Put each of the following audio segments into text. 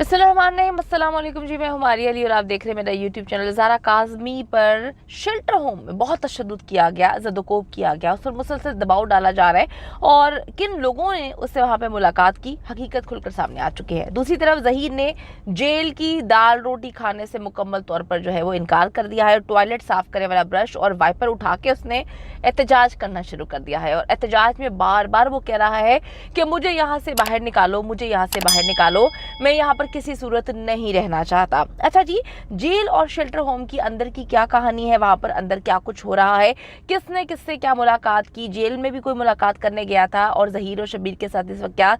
बिस्मिल्लाहिर्रहमानिर्रहीम, अस्सलाम वालेकुम जी। मैं हुमारी अली और आप देख रहे हैं मेरा यूट्यूब चैनल। ज़ारा काज़मी पर शेल्टर होम में बहुत तशद्दुद किया गया, ज़दोकोब किया गया, उस पर मुसलसल दबाव डाला जा रहा है और किन लोगों ने उससे वहाँ पे मुलाकात की, हकीकत खुलकर सामने आ चुकी है। दूसरी तरफ ज़हीर ने जेल की दाल रोटी खाने से मुकम्मल तौर पर जो है वो इनकार कर दिया है। टॉयलेट साफ़ करने वाला ब्रश और वाइपर उठा के उसने एहतजाज करना शुरू कर दिया है और एहतजाज में बार बार वो कह रहा है कि मुझे यहाँ से बाहर निकालो, मुझे यहाँ से बाहर निकालो, मैं यहाँ पर किसी सूरत नहीं रहना चाहता। अच्छा जी, जेल और शेल्टर होम की अंदर की क्या कहानी है, वहाँ पर अंदर क्या कुछ हो रहा है, किसने किससे क्या मुलाकात की, जेल में भी कोई मुलाकात करने गया था और ज़हीर और शब्बीर के साथ इस वक्त क्या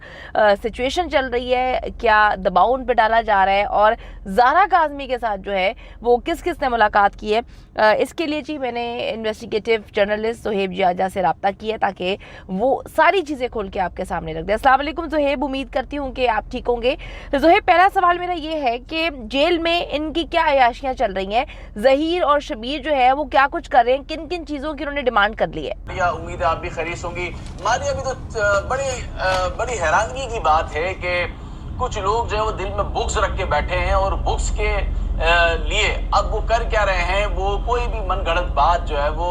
सिचुएशन चल रही है, क्या दबाव उन पर डाला जा रहा है और ज़ारा काज़मी के साथ जो है वो किस किस ने मुलाकात की है, इसके लिए जी मैंने इन्वेस्टिगेटिव जर्नलिस्ट ज़ुहैब जियाजा से रब्ता किया ताकि वो सारी चीज़ें खोल के आपके सामने रख दें। अस्सलाम वालेकुम ज़ुहैब, उम्मीद करती हूँ कि आप ठीक होंगे। ज़ुहैब, पहला सवाल मेरा ये है कि जेल में इनकी क्या अयाशियाँ चल रही हैं, ज़हीर और शब्बीर जो है वो क्या कुछ कर रहे हैं, किन किन चीज़ों की उन्होंने डिमांड कर ली है? उम्मीद है आप भी खैरियत होंगी। मारिया, अभी तो बड़ी हैरानगी की बात है कि कुछ लोग जो है वो दिल में बुक्स रख के बैठे हैं और बुक्स के लिए अब वो कर क्या रहे हैं, वो कोई भी मनगढ़ंत बात जो है वो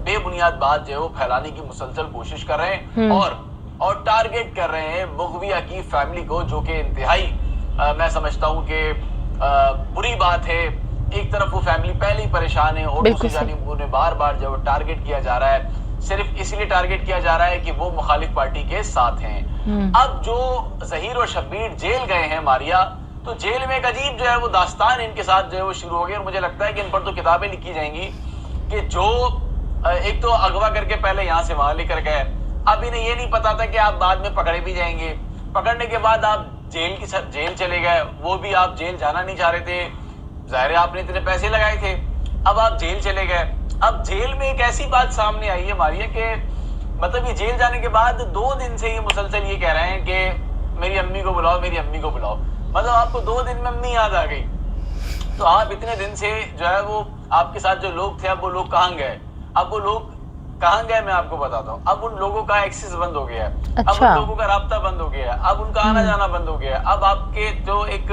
बेबुनियाद बात जो है वो फैलाने की मुसलसल कोशिश कर रहे हैं और टारगेट कर रहे हैं मुग़विया की फैमिली को, जो कि इंतहाई मैं समझता हूँ कि बुरी बात है। एक तरफ वो फैमिली पहले ही परेशान है और दूसरी जानिब उन्हें बार बार जो टारगेट किया जा रहा है, सिर्फ इसलिए टारगेट किया जा रहा है कि वो मुखालिफ पार्टी के साथ हैं। अब जो ज़हीर और शब्बीर जेल गए हैं मारिया, तो जेल में एक अजीब जो है वो दास्तान इनके साथ जो है वो शुरू हो गई और मुझे लगता है कि इन पर तो किताबें लिखी जाएंगी कि जो एक तो अगवा करके पहले यहाँ से वहां लेकर गए, अब इन्हें ये नहीं पता था कि आप बाद में पकड़े भी जाएंगे, पकड़ने के बाद आप जेल चले गए, वो भी आप जेल जाना नहीं चाह रहे थे, जाहिर है आपने इतने पैसे लगाए थे, अब आप जेल चले गए। अब जेल में एक ऐसी बात सामने आई है मारिया कि मतलब ये जेल जाने के बाद 2 दिन से ये मुसलसल ये कह रहे हैं कि मेरी अम्मी को बुलाओ, मेरी अम्मी को बुलाओ। मतलब आपको 2 दिन में अम्मी याद आ गई, तो आप इतने दिन से जो है वो आपके साथ जो लोग थे, अब वो लोग कहाँ गए? अब वो लोग कहाँ गए मैं आपको बताता हूँ। अब उन लोगों का एक्सेस बंद हो गया है, अच्छा। अब उन लोगों का राब्ता बंद हो गया है, अब उनका आना जाना बंद हो गया है, अब आपके जो एक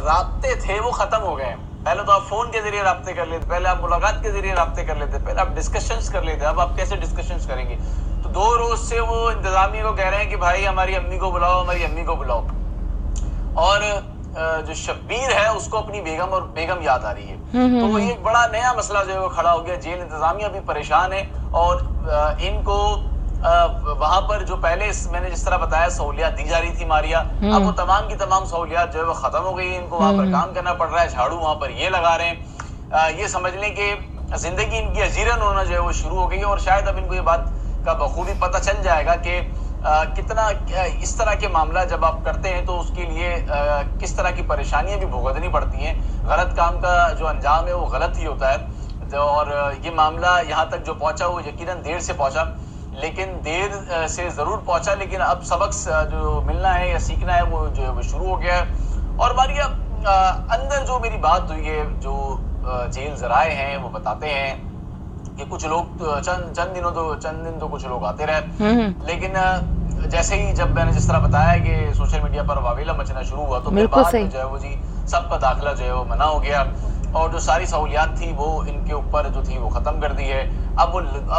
राब्ते थे वो खत्म हो गए हैं। पहले तो आप फोन के जरिए राब्ते कर लेते, पहले आप मुलाकात के जरिए राब्ते कर लेते, पहले आप डिस्कशंस कर लेते, अब आप कैसे डिस्कशंस करेंगे? तो 2 रोज से वो इंतजामिया को कह रहे हैं कि भाई हमारी अम्मी को बुलाओ, हमारी अम्मी को बुलाओ, और जो शब्बीर है उसको अपनी बेगम याद आ रही है। तो वो एक बड़ा नया मसला जो है वो खड़ा हो गया। जेल इंतजामिया भी परेशान है और इनको वहां पर जो पहले मैंने जिस तरह बताया सहूलियात दी जा रही थी मारिया, अब वो तमाम की तमाम सहूलियात जो है वो खत्म हो गई है। इनको वहां पर काम करना पड़ रहा है, झाड़ू वहां पर ये लगा रहे हैं। ये समझ लें कि जिंदगी इनकी अजीरन होना जो है वो शुरू हो गई है और शायद अब इनको ये बात का बखूबी पता चल जाएगा कि कितना इस तरह के मामला जब आप करते हैं तो उसके लिए किस तरह की परेशानियां भी भुगतनी पड़ती हैं। गलत काम का जो अंजाम है वो गलत ही होता है और ये मामला यहाँ तक जो पहुंचा वो यकीनन देर से पहुंचा, लेकिन देर से ज़रूर पहुंचा, लेकिन अब सबक जो मिलना है या सीखना है वो जो है वो शुरू हो गया है। और मारिया, अंदर जो मेरी बात हुई है, जो जेल ज़राए हैं वो बताते हैं कि कुछ लोग चंद दिन तो कुछ लोग आते रहे, लेकिन जैसे ही जब मैंने जिस तरह बताया कि सोशल मीडिया पर वावेला मचना शुरू हुआ तो फिर बाद में जो है वो जी सबका दाखिला जो है वो मना हो गया और जो सारी सहूलियात थी वो इनके ऊपर जो थी वो खत्म कर दी है। अब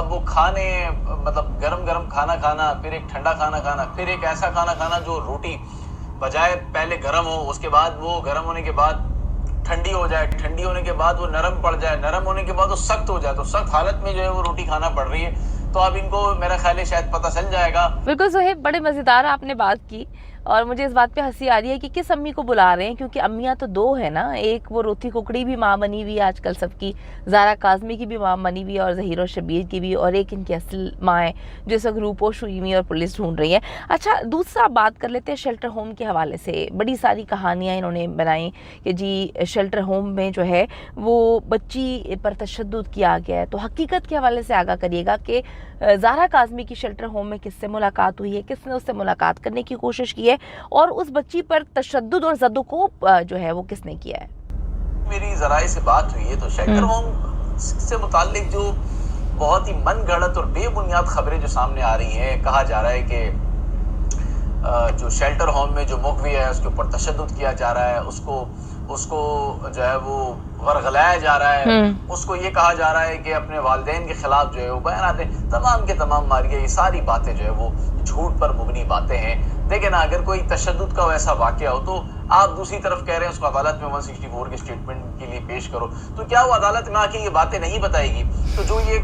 वो खाने, मतलब गरम खाना खाना, फिर एक ठंडा खाना खाना, फिर एक ऐसा खाना खाना जो रोटी बजाय पहले गर्म हो, उसके बाद वो गर्म होने के बाद ठंडी हो जाए, ठंडी होने के बाद वो नरम पड़ जाए, नरम होने के बाद वो सख्त हो जाए, तो सख्त हालत में जो है वो रोटी खाना पड़ रही है। तो अब इनको मेरा ख्याल है शायद पता चल जाएगा। बिल्कुल ज़ुहैब, बड़े मज़ेदार आपने बात की और मुझे इस बात पे हंसी आ रही है कि किस अम्मी को बुला रहे हैं, क्योंकि अम्मियाँ तो 2 है ना, एक वो रोती कुकड़ी भी माँ बनी हुई है आजकल सबकी, ज़ारा काज़मी की भी माँ बनी हुई है और ज़हीर और शब्बीर की भी, और एक इनकी असल माँ है जो इस वक्त रूपोश हुई हुई और पुलिस ढूंढ रही है। अच्छा, दूसरा बात कर लेते हैं शेल्टर होम के हवाले से। बड़ी सारी कहानियाँ इन्होंने बनाई कि जी शेल्टर होम में जो है वो बच्ची पर तशद्दुद किया गया है, तो हकीकत के हवाले से आगाह करिएगा कि ज़ारा काज़मी की शेल्टर होम में किससे मुलाकात हुई है, किसने उससे मुलाकात करने की कोशिश की है और उस बच्ची पर तशद्दुद और ज़दोकोब जो है वो किसने किया है? मेरी ज़राए से बात हुई है तो शेल्टर होम से मुताल्लिक जो बहुत ही मनगढ़ंत और बेबुनियाद खबरें जो सामने आ रही हैं, कहा जा रहा है कि जो शेल्टर होम में जो मुखवी है उसके ऊपर तशद्दुद किया जा रहा है, उसको जो है वो वरगलाया जा रहा है, उसको ये कहा जा रहा है कि अपने वालिदैन के खिलाफ जो है वो बयान आते हैं, तमाम के तमाम मारिया, ये सारी बातें जो है वो झूठ पर मुबनी बातें हैं। देखें ना, अगर कोई तशद्दुद का वैसा वाक़या हो तो आप दूसरी तरफ कह रहे हैं उसको अदालत में 164 के स्टेटमेंट के लिए पेश करो, तो क्या वो अदालत में आके ये बातें नहीं बताएगी? तो जो ये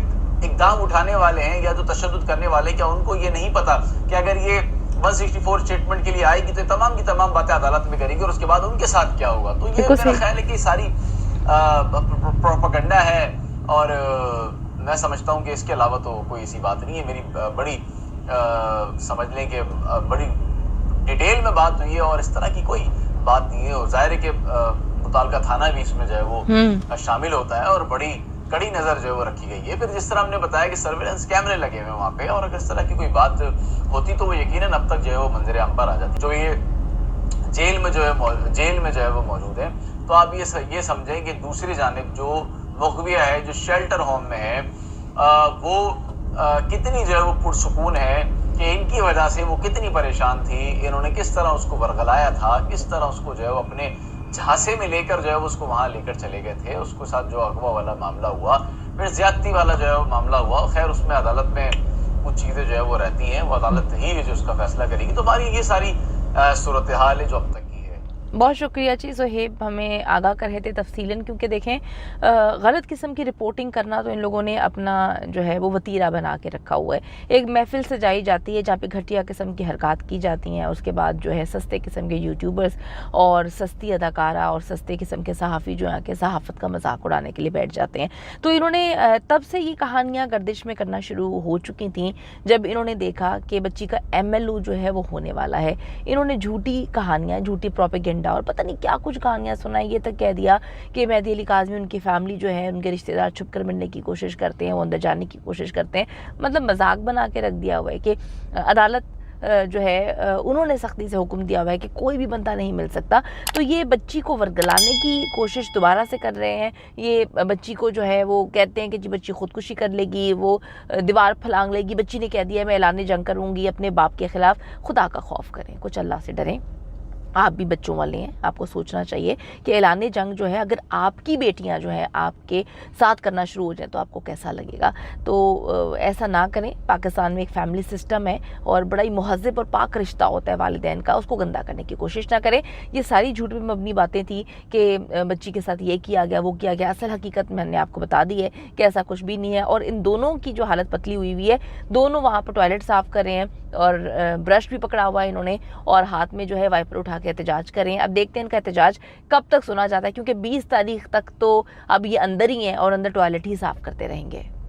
इक़दाम उठाने वाले हैं या जो तशद्दुद करने वाले, क्या उनको ये नहीं पता कि अगर ये 164 स्टेटमेंट के लिए आएगी तो तमाम की तमाम बातें अदालत में करेगी और उसके बाद उनके साथ क्या होगा? तो ये मेरा ख्याल है कि सारी प्रोपेगेंडा है और मैं समझता हूँ कि इसके अलावा तो कोई ऐसी बात नहीं है। मेरी बड़ी समझ लें कि बड़ी डिटेल में बात हुई है और इस तरह की कोई बात नहीं है, और जाहिर है कि मुताल्लिका थाना भी इसमें जो है वो शामिल होता है और बड़ी कड़ी नज़र जो है वो रखी गई है। फिर जिस तरह हमने बताया कि सर्वेलेंस कैमरे लगे हुए वहाँ पे, और अगर इस तरह की कोई बात होती तो वो यकीनन अब तक जो है वो मंजर आम पर आ जाती। जो ये जेल में जो है वो मौजूद है, तो आप ये समझें कि दूसरी जानिब जो मुखबिया है, जो शेल्टर होम में है, वो कितनी जो है वो पुरसुकून है कि इनकी वजह से वो कितनी परेशान थी, इन्होंने किस तरह उसको वरगलाया था, किस तरह उसको जो है वो अपने झांसे में लेकर जो है वो उसको वहाँ लेकर चले गए थे। उसके साथ जो अगवा वाला मामला हुआ, फिर ज्यादती वाला जो है वो मामला हुआ, खैर उसमें अदालत में कुछ चीज़ें जो है वो रहती हैं, वो अदालत ही है जो उसका फैसला करेगी। तो हमारी ये सारी सूरत हाल है जो अब तक की है। बहुत शुक्रिया जी सुहेब, हमें आगाह कर रहे थे तफसीलन, क्योंकि देखें गलत किस्म की रिपोर्टिंग करना तो इन लोगों ने अपना जो है वो वतीरा बना के रखा हुआ है। एक महफिल सजाई जाती है जहाँ पे घटिया किस्म की हरकत की जाती हैं, उसके बाद जो है सस्ते किस्म के यूट्यूबर्स और सस्ती अदाकारा और सस्ते किस्म के सहाफ़ी जो है कि सहाफ़त का मजाक उड़ाने के लिए बैठ जाते हैं। तो इन्होंने तब से ये कहानियाँ गर्दिश में करना शुरू हो चुकी थी जब इन्होंने देखा कि बच्ची का MLO जो है वो होने वाला है। इन्होंने झूठी कहानियाँ, झूठी प्रोपेगेंडा और पता नहीं क्या कुछ कहानियां सुनाई, ये तक कह दिया कि मेहदी अली काज़मी उनकी फैमिली जो है, उनके रिश्तेदार छुप कर मिलने की कोशिश करते हैं, वो अंदर जाने की कोशिश करते हैं। मतलब मजाक बना के रख दिया हुआ है कि अदालत जो है उन्होंने सख्ती से हुक्म दिया हुआ है कि कोई भी बंदा नहीं मिल सकता। तो ये बच्ची को वरगलाने की कोशिश दोबारा से कर रहे हैं। ये बच्ची को जो है वो कहते हैं कि जी बच्ची खुदकुशी कर लेगी, वो दीवार फलांग लेगी। बच्ची ने कह दिया मैं ऐलान जंग करूँगी अपने बाप के ख़िलाफ़। खुदा का खौफ करें, कुछ अल्लाह से डरें। आप भी बच्चों वाले हैं, आपको सोचना चाहिए कि ऐलान जंग जो है अगर आपकी बेटियां जो है आपके साथ करना शुरू हो जाए तो आपको कैसा लगेगा। तो ऐसा ना करें। पाकिस्तान में एक फैमिली सिस्टम है और बड़ा ही महज़्ज़ब और पाक रिश्ता होता है वालिदैन का, उसको गंदा करने की कोशिश ना करें। ये सारी झूठ पे मबनी बातें थी कि बच्ची के साथ ये किया गया, वो किया गया। असल हकीकत मैंने आपको बता दी है कि ऐसा कुछ भी नहीं है। और इन दोनों की जो हालत पतली हुई है, दोनों वहाँ पर टॉयलेट साफ़ कर रहे हैं और ब्रश भी पकड़ा हुआ है इन्होंने और हाथ में जो है वाइपर उठा के एहतजाज कर रहे हैं। अब देखते हैं इनका एहतजाज कब तक सुना जाता है, क्योंकि 20 तारीख तक तो अब ये अंदर ही हैं और अंदर टॉयलेट ही साफ़ करते रहेंगे।